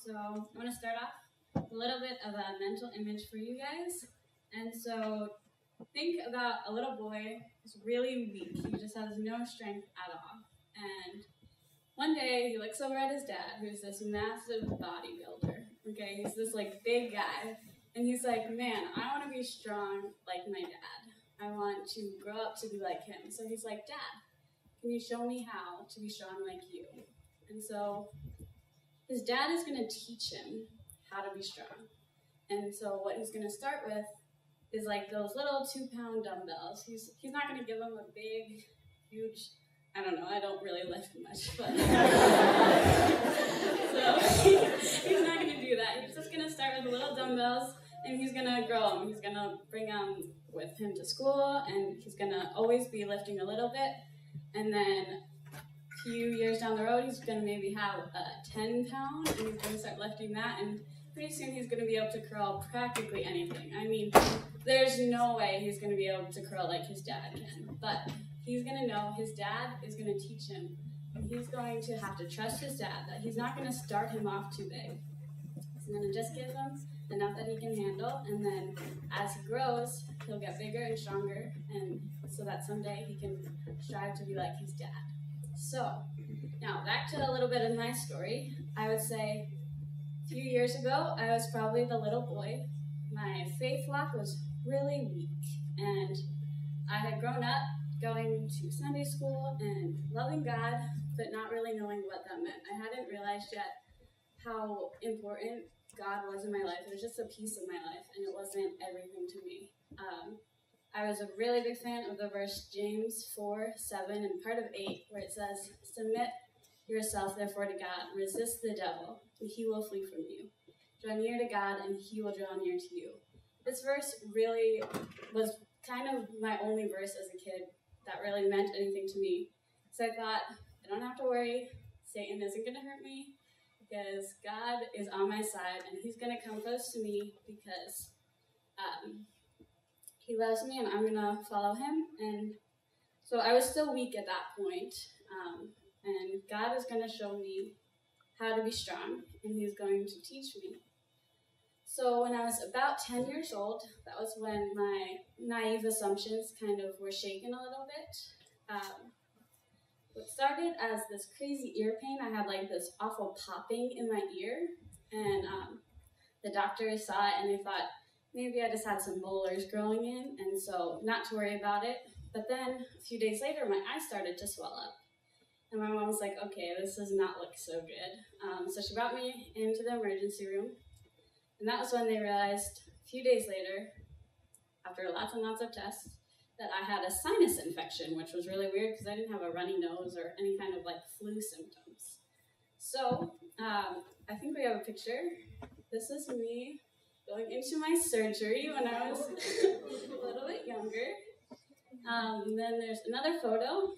So I want to start off with a little bit of a mental image for you guys. And so think about a little boy who's really weak. He just has no strength at all. And one day he looks over at his dad, who's this massive bodybuilder. Okay, he's this like big guy. And he's like, man, I want to be strong like my dad. I want to grow up to be like him. So he's like, Dad, can you show me how to be strong like you? And so his dad is going to teach him how to be strong. And so what he's going to start with is like those little 2-pound dumbbells. He's not going to give him a big, huge, I don't know, I don't really lift much, but so he's not going to do that. He's just going to start with the little dumbbells, and he's going to grow them. He's going to bring them with him to school, and he's going to always be lifting a little bit. And then a few years down the road, he's going to maybe have a 10-pound, and he's going to start lifting that, and pretty soon he's going to be able to curl practically anything. I mean, there's no way he's going to be able to curl like his dad can, but he's going to know his dad is going to teach him, and he's going to have to trust his dad that he's not going to start him off too big. He's going to just give him enough that he can handle, and then as he grows, he'll get bigger and stronger, and so that someday he can strive to be like his dad. So, now back to a little bit of my story. I would say a few years ago, I was probably the little boy. My faith walk was really weak, and I had grown up going to Sunday school and loving God, but not really knowing what that meant. I hadn't realized yet how important God was in my life. It was just a piece of my life, and it wasn't everything to me. I was a really big fan of the verse James 4:7 and part of 8, where it says, "Submit yourself therefore to God, resist the devil, and he will flee from you. Draw near to God, and he will draw near to you." This verse really was kind of my only verse as a kid that really meant anything to me. So I thought, I don't have to worry, Satan isn't going to hurt me, because God is on my side, and he's going to come close to me because he loves me, and I'm going to follow him. And so I was still weak at that point, and God is going to show me how to be strong, and he's going to teach me. So when I was about 10 years old, that was when my naive assumptions kind of were shaken a little bit. What started as this crazy ear pain, I had like this awful popping in my ear, and the doctors saw it and they thought maybe I just had some molars growing in, and so not to worry about it. But then a few days later, my eyes started to swell up, and my mom was like, okay, this does not look so good. So she brought me into the emergency room, and that was when they realized a few days later, after lots and lots of tests, that I had a sinus infection, which was really weird because I didn't have a runny nose or any kind of like flu symptoms. So I think we have a picture. This is me going into my surgery when I was a little bit younger. Then there's another photo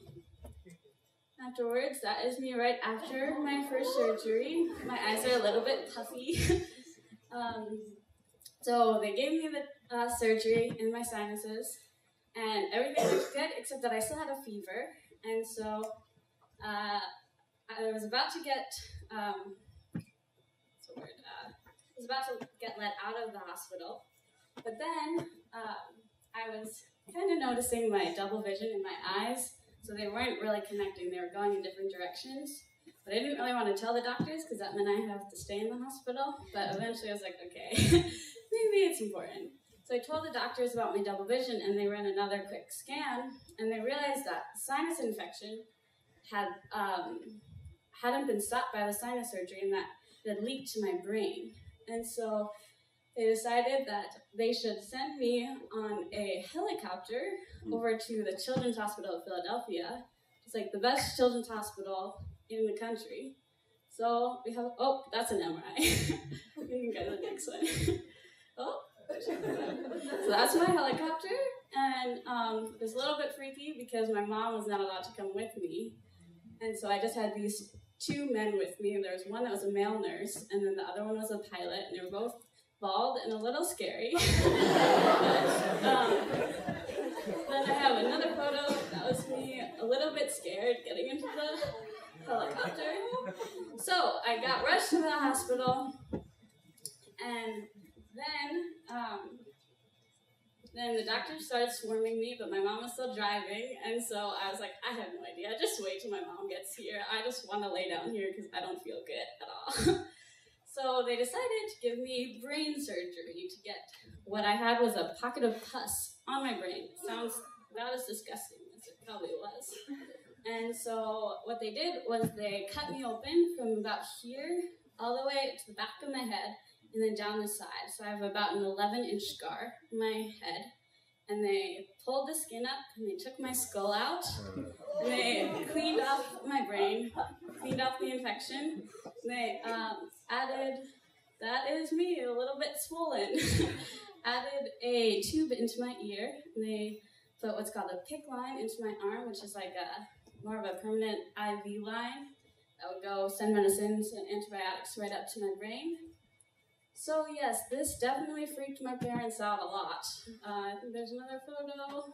afterwards. That is me right after my first surgery. My eyes are a little bit puffy. So they gave me the surgery in my sinuses, and everything was good except that I still had a fever. And so I was about to get let out of the hospital, but then I was kind of noticing my double vision in my eyes, so they weren't really connecting. They were going in different directions. But I didn't really want to tell the doctors because that meant I have to stay in the hospital. But eventually I was like, okay, maybe it's important. So I told the doctors about my double vision, and they ran another quick scan, and they realized that sinus infection hadn't been stopped by the sinus surgery, and that it had leaked to my brain. And so they decided that they should send me on a helicopter over to the Children's Hospital of Philadelphia. It's like the best children's hospital in the country. So we have, oh, that's an MRI. We can go to the next one. Oh, so that's my helicopter, and it was a little bit freaky because my mom was not allowed to come with me, and so I just had these two men with me, and there was one that was a male nurse, and then the other one was a pilot, and they were both bald and a little scary. Then I have another photo that was me a little bit scared getting into helicopter. So I got rushed to the hospital, and then the doctor started swarming me, but my mom was still driving, and so I was like, I have no idea. Just wait till my mom gets here. I just want to lay down here because I don't feel good at all. So they decided to give me brain surgery to get what I had was a pocket of pus on my brain. Sounds about as disgusting as it probably was. And so what they did was they cut me open from about here all the way to the back of my head and then down the side. So I have about an 11-inch scar on my head. And they pulled the skin up and they took my skull out. And they cleaned off my brain, cleaned off the infection. They added, that is me, a little bit swollen, added a tube into my ear. And they put what's called a PICC line into my arm, which is like more of a permanent IV line that would go send medicines and antibiotics right up to my brain. So yes, this definitely freaked my parents out a lot. I think there's another photo.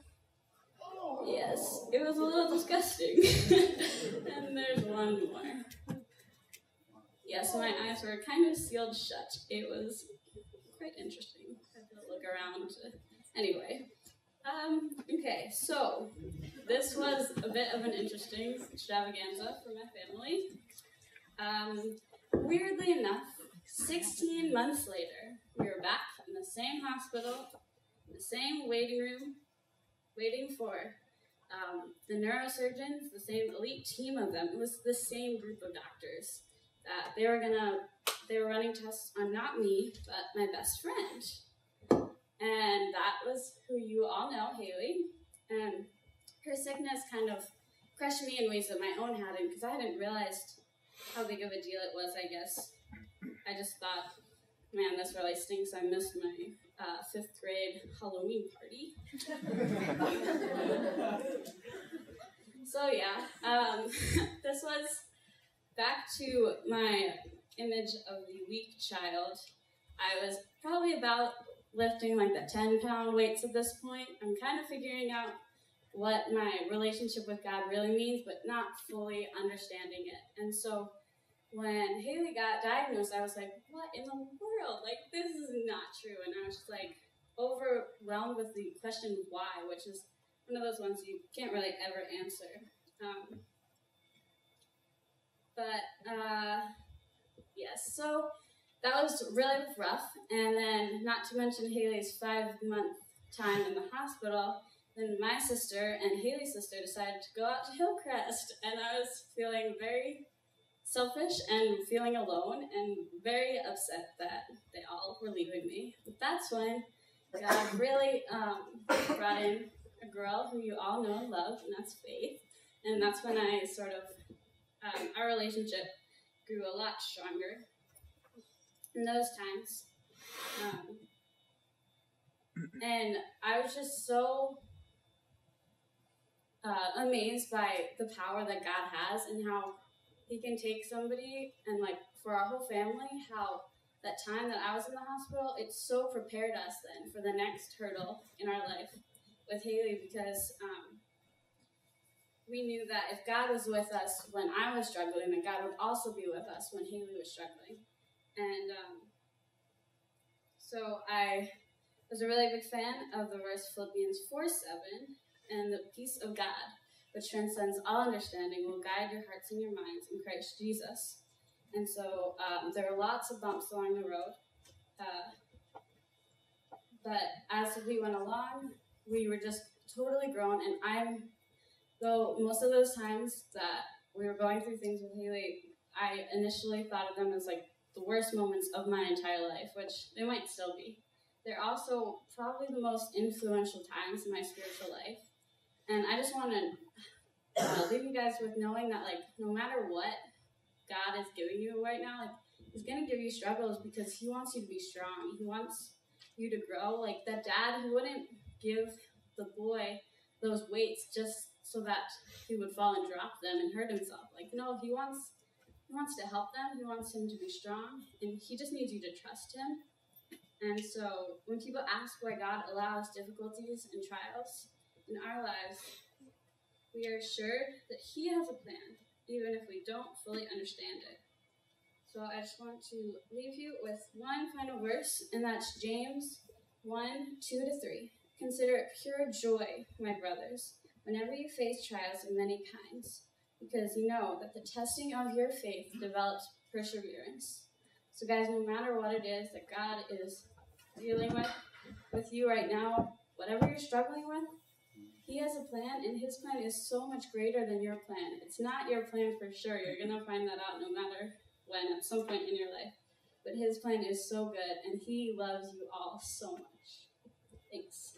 Yes, it was a little disgusting. And there's one more. Yes, my eyes were kind of sealed shut. It was quite interesting. I had to look around. Anyway. Okay, so this was a bit of an interesting extravaganza for my family. Weirdly enough, 16 months later, we were back in the same hospital, in the same waiting room, waiting for the neurosurgeons, the same elite team of them. It was the same group of doctors that they were running tests on not me, but my best friend. And that was who you all know, Haley. And her sickness kind of crushed me in ways that my own hadn't, because I hadn't realized how big of a deal it was, I guess. I just thought, man, this really stinks. I missed my 5th grade Halloween party. So yeah, this was back to my image of the weak child. I was probably about lifting like the 10-pound weights at this point. I'm kind of figuring out what my relationship with God really means, but not fully understanding it. And so when Haley got diagnosed, I was like, what in the world? Like, this is not true. And I was just like overwhelmed with the question why, which is one of those ones you can't really ever answer. Yes, so that was really rough. And then, not to mention Haley's 5-month time in the hospital, then my sister and Haley's sister decided to go out to Hillcrest. And I was feeling very selfish and feeling alone and very upset that they all were leaving me. But that's when God really brought in a girl who you all know and love, and that's Faith. And that's when I sort of, our relationship grew a lot stronger in those times. And I was just so amazed by the power that God has and how He can take somebody and, like, for our whole family, how that time that I was in the hospital, it so prepared us then for the next hurdle in our life with Haley, because we knew that if God was with us when I was struggling, then God would also be with us when Haley was struggling. And so I was a really big fan of the verse Philippians 4:7, and the peace of God, which transcends all understanding, will guide your hearts and your minds in Christ Jesus. And so there were lots of bumps along the road. But as we went along, we were just totally grown. And though most of those times that we were going through things with Haley, I initially thought of them as like the worst moments of my entire life, which they might still be. They're also probably the most influential times in my spiritual life. And I just want to leave you guys with knowing that, like, no matter what God is giving you right now, like, He's going to give you struggles because He wants you to be strong. He wants you to grow. Like, that dad, he wouldn't give the boy those weights just so that he would fall and drop them and hurt himself. Like, no, He wants to help them. He wants him to be strong, and He just needs you to trust Him. And so when people ask why God allows difficulties and trials in our lives, we are assured that He has a plan, even if we don't fully understand it. So I just want to leave you with one final verse, and that's James 1:2-3. Consider it pure joy, my brothers, whenever you face trials of many kinds, because you know that the testing of your faith develops perseverance. So guys, no matter what it is that God is dealing with you right now, whatever you're struggling with, He has a plan, and His plan is so much greater than your plan. It's not your plan for sure. You're going to find that out no matter when, at some point in your life. But His plan is so good, and He loves you all so much. Thanks.